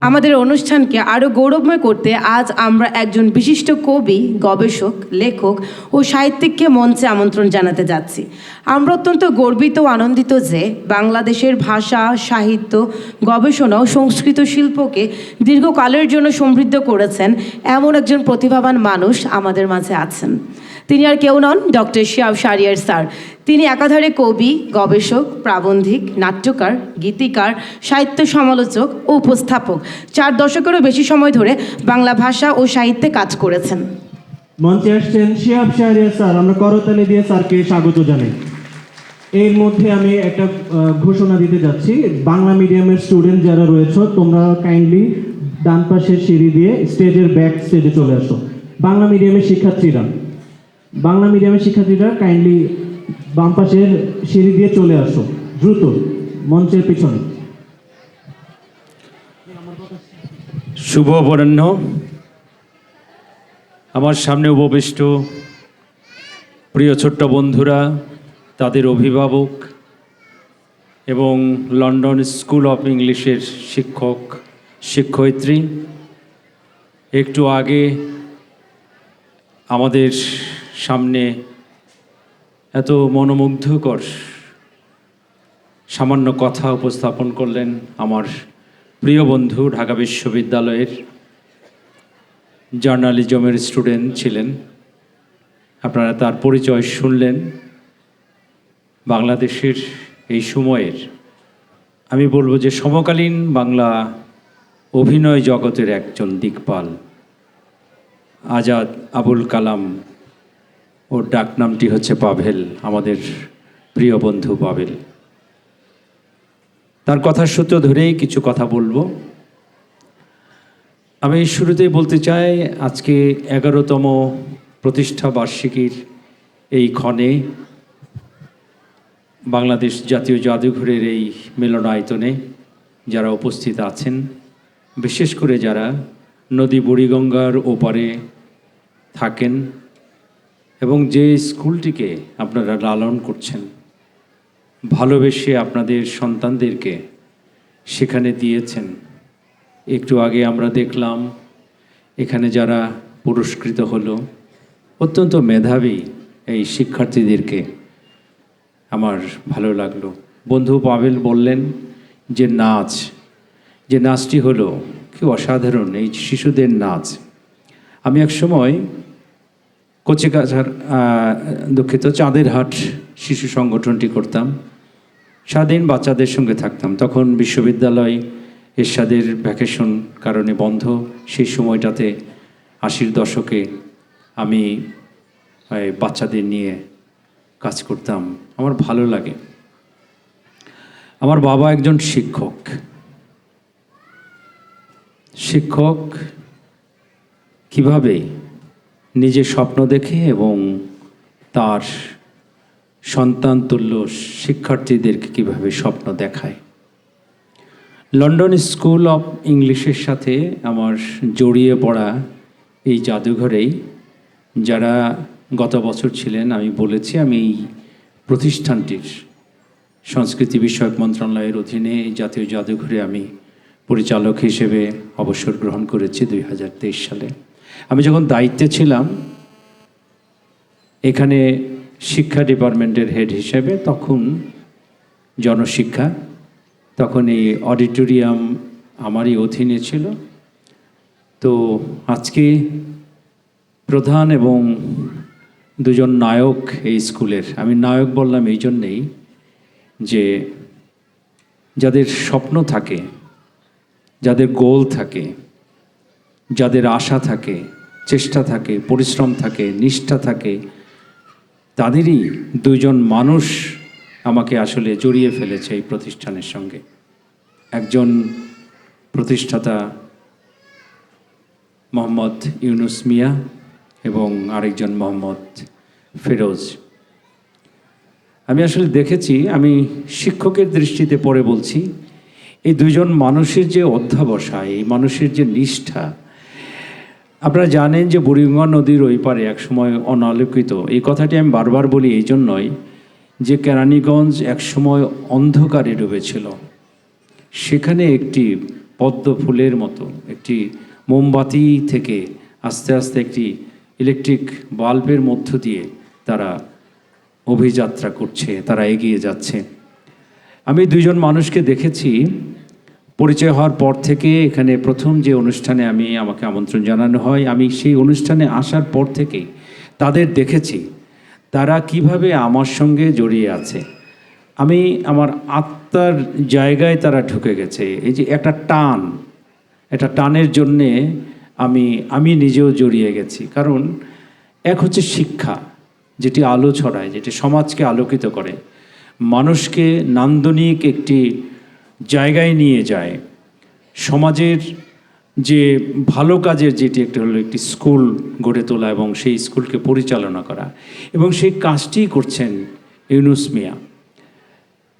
আমাদের অনুষ্ঠানকে আরও গৌরবময় করতে আজ আমরা একজন বিশিষ্ট কবি, গবেষক, লেখক ও সাহিত্যিককে মঞ্চে আমন্ত্রণ জানাতে যাচ্ছি। আমরা অত্যন্ত গর্বিত ও আনন্দিত যে বাংলাদেশের ভাষা, সাহিত্য, গবেষণা ও সংস্কৃত শিল্পকে দীর্ঘকালের জন্য সমৃদ্ধ করেছেন এমন একজন প্রতিভাবান মানুষ আমাদের মাঝে আছেন। তিনি আর কেউ নন, ডক্টর শিহাব শাহরিয়ার স্যার। তিনি একাধারে কবি, গবেষক, প্রাবন্ধিক, নাট্যকার, গীতিকার, সাহিত্য সমালোচক ও উপস্থাপক। 4 দশকেরও বেশি সময় ধরে বাংলা ভাষা ও সাহিত্যে কাজ করেছেন। মঞ্চে আসছেন শিহাব শাহরিয়ার স্যার। আমরা করতালি দিয়ে স্যারকে স্বাগত জানাই। এর মধ্যে আমি একটা ঘোষণা দিতে যাচ্ছি। বাংলা মিডিয়ামের স্টুডেন্ট যারা রয়েছে, তোমরা কাইন্ডলি ডান পাশের সিঁড়ি দিয়ে স্টেজের ব্যাক স্টেজে চলে আসো। বাংলা মিডিয়ামের শিক্ষার্থীরা কাইন্ডলি বাম পাশের সিঁড়ি দিয়ে চলে আসো, দ্রুত মঞ্চের পিছনে। শুভ অপরাহ্ন। আমার সামনে উপবিষ্ট প্রিয় ছোট্ট বন্ধুরা, তাদের অভিভাবক এবং লন্ডন স্কুল অফ ইংলিশের শিক্ষক শিক্ষয়িত্রী, একটু আগে আমাদের সামনে এত মনোমুগ্ধকর সামান্য কথা উপস্থাপন করলেন আমার প্রিয় বন্ধু, ঢাকা বিশ্ববিদ্যালয়ের জার্নালিজমের স্টুডেন্ট ছিলেন। আপনারা তার পরিচয় শুনলেন। বাংলাদেশের এই সময়ের আমি বলবো যে সমকালীন বাংলা অভিনয় জগতের একজন দিকপাল, আজাদ আবুল কালাম, ওর ডাকনামটি হচ্ছে পাভেল, আমাদের প্রিয় বন্ধু পাভেল। তার কথার সূত্র ধরেই কিছু কথা বলবো। আমি শুরুতেই বলতে চাই, আজকে 11তম প্রতিষ্ঠা বার্ষিকীর এই ক্ষণে বাংলাদেশ জাতীয় জাদুঘরের এই মিলনায়তনে যারা উপস্থিত আছেন, বিশেষ করে যারা নদী বুড়িগঙ্গার ওপারে থাকেন এবং যে স্কুলটিকে আপনারা লালন করছেন, ভালোবেসে আপনাদের সন্তানদেরকে সেখানে দিয়েছেন। একটু আগে আমরা দেখলাম এখানে যারা পুরস্কৃত হলো, অত্যন্ত মেধাবী এই শিক্ষার্থীদেরকে আমার ভালো লাগলো। বন্ধু পাভেল বললেন যে নাচটি হলো কি অসাধারণ, এই শিশুদের নাচ। আমি এক সময় কচিকাছার চাঁদের হাট শিশু সংগঠনটি করতাম, সারাদিন বাচ্চাদের সঙ্গে থাকতাম। তখন বিশ্ববিদ্যালয় এরশাদের ভ্যাকেশন কারণে বন্ধ। সেই সময়টাতে 80-র দশকে আমি বাচ্চাদের নিয়ে কাজ করতাম। আমার ভালো লাগে। আমার বাবা একজন শিক্ষক কিভাবে নিজের স্বপ্ন দেখে এবং তার সন্তান তুল্য শিক্ষার্থীদেরকে কিভাবে স্বপ্ন দেখায়। লন্ডন স্কুল অফ ইংলিশের সাথে আমার জড়িয়ে পড়া এই জাদুঘরেই যারা গত বছর ছিলেন, আমি বলেছি আমি এই প্রতিষ্ঠানটির সংস্কৃতি বিষয়ক মন্ত্রণালয়ের অধীনে এই জাতীয় জাদুঘরে আমি পরিচালক হিসেবে অবসর গ্রহণ করেছি 2023 সালে। আমি যখন দায়িত্বে ছিলাম এখানে শিক্ষা ডিপার্টমেন্টের হেড হিসেবে, তখন জনশিক্ষা, তখন এই অডিটোরিয়াম আমারই অধীনে ছিল। তো আজকে প্রধান এবং দুজন নায়ক এই স্কুলের, আমি নায়ক বললাম এই জন্যেই যে যাদের স্বপ্ন থাকে, যাদের গোল থাকে, যাদের আশা থাকে, চেষ্টা থাকে, পরিশ্রম থাকে, নিষ্ঠা থাকে, তাদেরই দুজন মানুষ আমাকে আসলে জড়িয়ে ফেলেছে এই প্রতিষ্ঠানের সঙ্গে। একজন প্রতিষ্ঠাতা মোহাম্মদ ইউনুস মিয়া এবং আরেকজন মোহাম্মদ ফিরোজ। আমি আসলে দেখেছি, আমি শিক্ষকের দৃষ্টিতে পড়ে বলছি, এই দুজন মানুষের যে অধ্যাবসায়, এই মানুষের যে নিষ্ঠা। আপনারা জানেন যে বুড়িগঙ্গা নদীর ওই পারে একসময় অনালোকিত, এই কথাটি আমি বারবার বলি এই জন্যই যে কেরানীগঞ্জ একসময় অন্ধকারে ডুবেছিল। সেখানে একটি পদ্ম ফুলের মতো একটি মোমবাতি থেকে আস্তে আস্তে একটি ইলেকট্রিক বাল্বের মধ্য দিয়ে তারা অভিযাত্রা করছে, তারা এগিয়ে যাচ্ছে। আমি দুইজন মানুষকে দেখেছি পরিচয় হওয়ার পর থেকে। এখানে প্রথম যে অনুষ্ঠানে আমাকে আমন্ত্রণ জানানো হয়, আমি সেই অনুষ্ঠানে আসার পর থেকেই তাদের দেখেছি তারা কিভাবে আমার সঙ্গে জড়িয়ে আছে। আমি আমার আত্মার জায়গায় তারা ঢুকে গেছে। এই যে একটা টানের জন্যে আমি নিজেও জড়িয়ে গেছি। কারণ এক হচ্ছে শিক্ষা, যেটি আলো ছড়ায়, যেটি সমাজকে আলোকিত করে, মানুষকে নান্দনিক একটি জায়গায় নিয়ে যায়। সমাজের যে ভালো কাজের যেটি একটা হলো একটি স্কুল গড়ে তোলা এবং সেই স্কুলকে পরিচালনা করা, এবং সেই কাজটি করছেন ইউনুস মিয়া।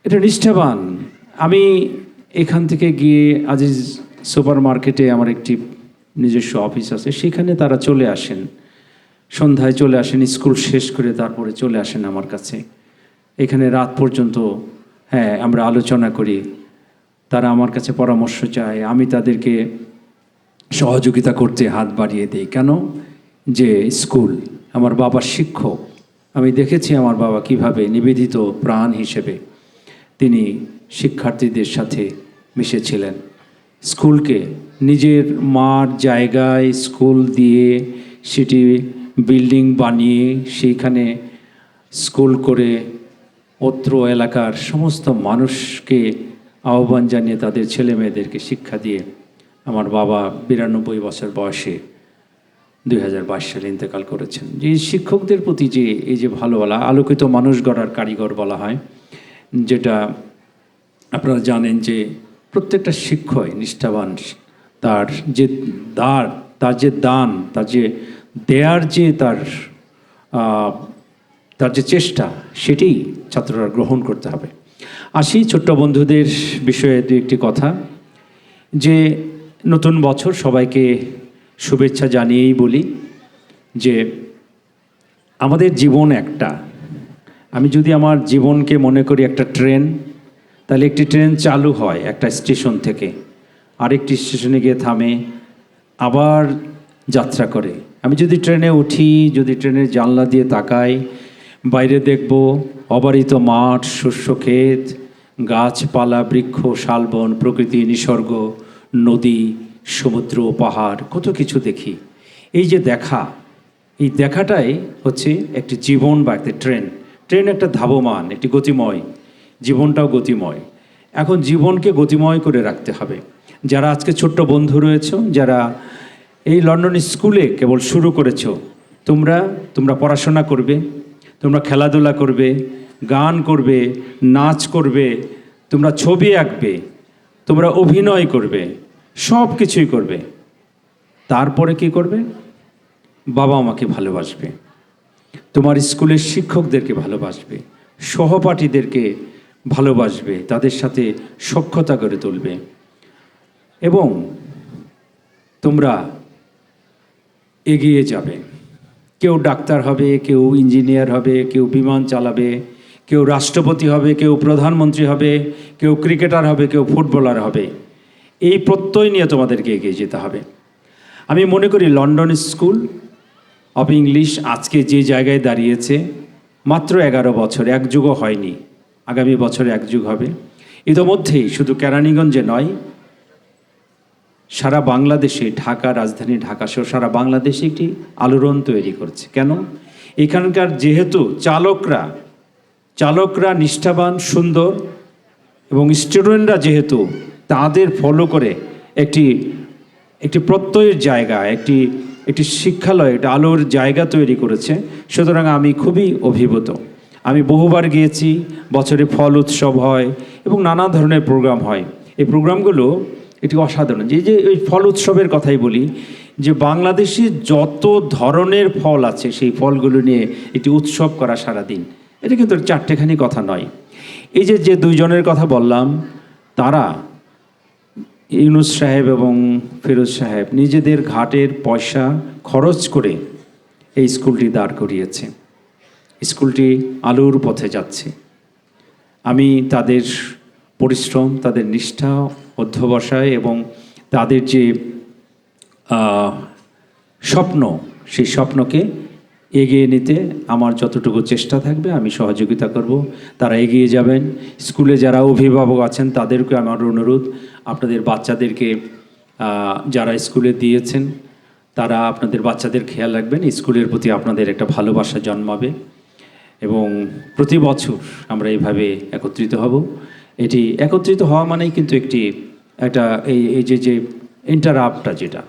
এটা নিষ্ঠাবান। আমি এখান থেকে গিয়ে আজিজ সুপার মার্কেটে আমার একটি নিজস্ব অফিস আছে, সেখানে তারা চলে আসেন, সন্ধ্যায় চলে আসেন, স্কুল শেষ করে তারপরে চলে আসেন আমার কাছে। এখানে রাত পর্যন্ত আমরা আলোচনা করি, তারা আমার কাছে পরামর্শ চায়, আমি তাদেরকে সহযোগিতা করতে হাত বাড়িয়ে দিই। কেন? যে স্কুল, আমার বাবা শিক্ষক, আমি দেখেছি আমার বাবা কিভাবে নিবেদিত প্রাণ হিসেবে তিনি শিক্ষার্থীদের সাথে মিশেছিলেন। স্কুলকে নিজের মার জায়গায় স্কুল দিয়ে সেটি বিল্ডিং বানিয়ে সেইখানে স্কুল করে অত্র এলাকার সমস্ত মানুষকে আহ্বান জানিয়ে তাদের ছেলে মেয়েদেরকে শিক্ষা দিয়ে আমার বাবা 92 বছর বয়সে 2022 সালে ইন্তেকাল করেছেন। যে শিক্ষকদের প্রতি যে এই যে ভালোবালা, আলোকিত মানুষ গড়ার কারিগর বলা হয়, যেটা আপনারা জানেন যে প্রত্যেকটা শিক্ষক নিষ্ঠাবান, তার যে দান, তার যে দেয়ার যে তার যে চেষ্টা, সেটাই ছাত্ররা গ্রহণ করতে হবে। আসি ছোট্ট বন্ধুদের বিষয়ে দু একটি কথা। যে নতুন বছর সবাইকে শুভেচ্ছা জানিয়েই বলি যে আমাদের জীবন একটা, আমি যদি আমার জীবনকে মনে করি একটা ট্রেন, তাহলে একটি ট্রেন চালু হয় একটা স্টেশন থেকে, আরেকটি স্টেশনে গিয়ে থামে, আবার যাত্রা করে। আমি যদি ট্রেনে উঠি, যদি ট্রেনের জানলা দিয়ে তাকাই, বাইরে দেখব অবারিত মাঠ, শস্য ক্ষেত, গাছপালা, বৃক্ষ, শালবন, প্রকৃতি, নিসর্গ, নদী, সমুদ্র, পাহাড়, কত কিছু দেখি। এই যে এই দেখাটাই হচ্ছে একটি জীবন বা একটি ট্রেন একটা ধাবমান, একটি গতিময়, জীবনটাও গতিময়। এখন জীবনকে গতিময় করে রাখতে হবে। যারা আজকে ছোট্ট বন্ধু রয়েছে, যারা এই লন্ডন স্কুলে কেবল শুরু করেছ, তোমরা পড়াশোনা করবে, তোমরা খেলাধুলা করবে, গান করবে, নাচ করবে, তোমরা ছবি আঁকবে, তোমরা অভিনয় করবে, সব কিছুই করবে। তারপরে কি করবে? বাবা মাকে ভালোবাসবে, তোমার স্কুলের শিক্ষকদেরকে ভালোবাসবে, সহপাঠীদেরকে ভালোবাসবে, তাদের সাথে সখ্যতা গড়ে তুলবে, এবং তোমরা এগিয়ে যাবে। কেউ ডাক্তার হবে, কেউ ইঞ্জিনিয়ার হবে, কেউ বিমান চালাবে, কেউ রাষ্ট্রপতি হবে, কেউ প্রধানমন্ত্রী হবে, কেউ ক্রিকেটার হবে, কেউ ফুটবলার হবে। এই প্রত্যয় নিয়ে তোমাদেরকে এগিয়ে যেতে হবে। আমি মনে করি লন্ডন স্কুল অফ ইংলিশ আজকে যে জায়গায় দাঁড়িয়েছে, মাত্র 11 বছর, এক যুগও হয়নি, আগামী বছরে এক যুগ হবে। ইতোমধ্যেই শুধু কেরানীগঞ্জে নয়, সারা বাংলাদেশে, রাজধানী ঢাকা সহ সারা বাংলাদেশে একটি আলোড়ন তৈরি করছে। কেন? এখানকার যেহেতু চালকরা নিষ্ঠাবান, সুন্দর, এবং স্টুডেন্টরা যেহেতু তাদের ফলো করে একটি প্রত্যয়ের জায়গা, একটি শিক্ষালয়, একটা আলোর জায়গা তৈরি করেছে। সুতরাং আমি খুবই অভিভূত। আমি বহুবার গিয়েছি, বছরে ফল উৎসব হয় এবং নানা ধরনের প্রোগ্রাম হয়। এই প্রোগ্রামগুলো এটি অসাধারণ। যে ওই ফল উৎসবের কথাই বলি, যে বাংলাদেশে যত ধরনের ফল আছে সেই ফলগুলো নিয়ে একটি উৎসব করা সারাদিন, এটা কিন্তু চারটেখানি কথা নয়। এই যে দুইজনের কথা বললাম, তারা ইউনুস সাহেব এবং ফিরোজ সাহেব নিজেদের ঘাটের পয়সা খরচ করে এই স্কুলটি দাঁড় করিয়েছে। স্কুলটি আলোর পথে যাচ্ছে। আমি তাদের পরিশ্রম, তাদের নিষ্ঠা, অধ্যবসায় এবং তাদের যে স্বপ্ন, সেই স্বপ্নকে এগিয়ে নিতে আমার যতটুকু চেষ্টা থাকবে আমি সহযোগিতা করব। তারা এগিয়ে যাবেন। স্কুলে যারা অভিভাবক আছেন তাদেরকে আমার অনুরোধ, আপনাদের বাচ্চাদেরকে যারা স্কুলে দিয়েছেন তারা আপনাদের বাচ্চাদের খেয়াল রাখবেন। স্কুলের প্রতি আপনাদের একটা ভালোবাসা জন্মাবে এবং প্রতি বছর আমরা এইভাবে একত্রিত হব। এটি একত্রিত হওয়া মানেই কিন্তু একটা এই যে ইন্টারাপ্টটা, যেটা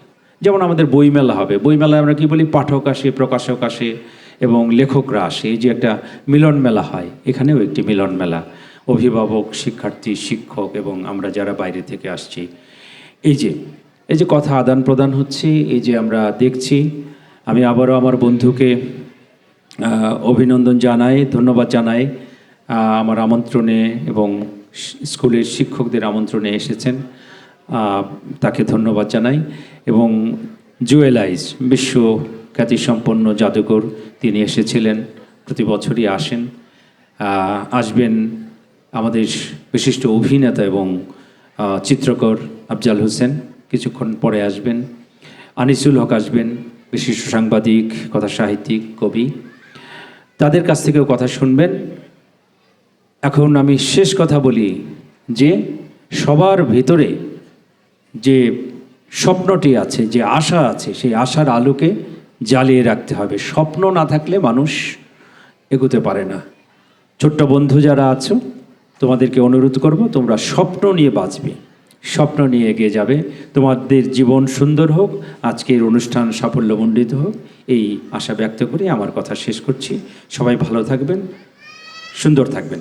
যেমন আমাদের বইমেলা হবে, বইমেলায় আমরা কি বলি, পাঠক আসে, প্রকাশক আসে এবং লেখকরা আসে, এই যে একটা মিলন মেলা হয়, এখানেও একটি মিলন মেলা। অভিভাবক, শিক্ষার্থী, শিক্ষক এবং আমরা যারা বাইরে থেকে আসছি, এই যে কথা আদান প্রদান হচ্ছে, এই যে আমরা দেখছি। আমি আবারও আমার বন্ধুকে অভিনন্দন জানাই, ধন্যবাদ জানাই আমার আমন্ত্রণে এবং স্কুলের শিক্ষকদের আমন্ত্রণে এসেছেন, তাকে ধন্যবাদ জানাই। এবং জুয়েল আইজ, বিশ্ব খ্যাতিসম্পন্ন জাদুঘর, তিনি এসেছিলেন, প্রতি বছরই আসেন, আসবেন। আমাদের বিশিষ্ট অভিনেতা এবং চিত্রকর আফজাল হোসেন কিছুক্ষণ পরে আসবেন। আনিসুল হক আসবেন, বিশিষ্ট সাংবাদিক, কথা সাহিত্যিক, কবি, তাদের কাছ থেকেও কথা শুনবেন। এখন আমি শেষ কথা বলি যে সবার ভিতরে যে স্বপ্নটি আছে, যে আশা আছে, সেই আশার আলোকে জ্বালিয়ে রাখতে হবে। স্বপ্ন না থাকলে মানুষ এগোতে পারে না। ছোট্ট বন্ধু যারা আছো, তোমাদেরকে অনুরোধ করব, তোমরা স্বপ্ন নিয়ে বাঁচবে, স্বপ্ন নিয়ে এগিয়ে যাবে, তোমাদের জীবন সুন্দর হোক, আজকের অনুষ্ঠান সাফল্যমণ্ডিত হোক, এই আশা ব্যক্ত করে আমার কথা শেষ করছি। সবাই ভালো থাকবেন, সুন্দর থাকবেন।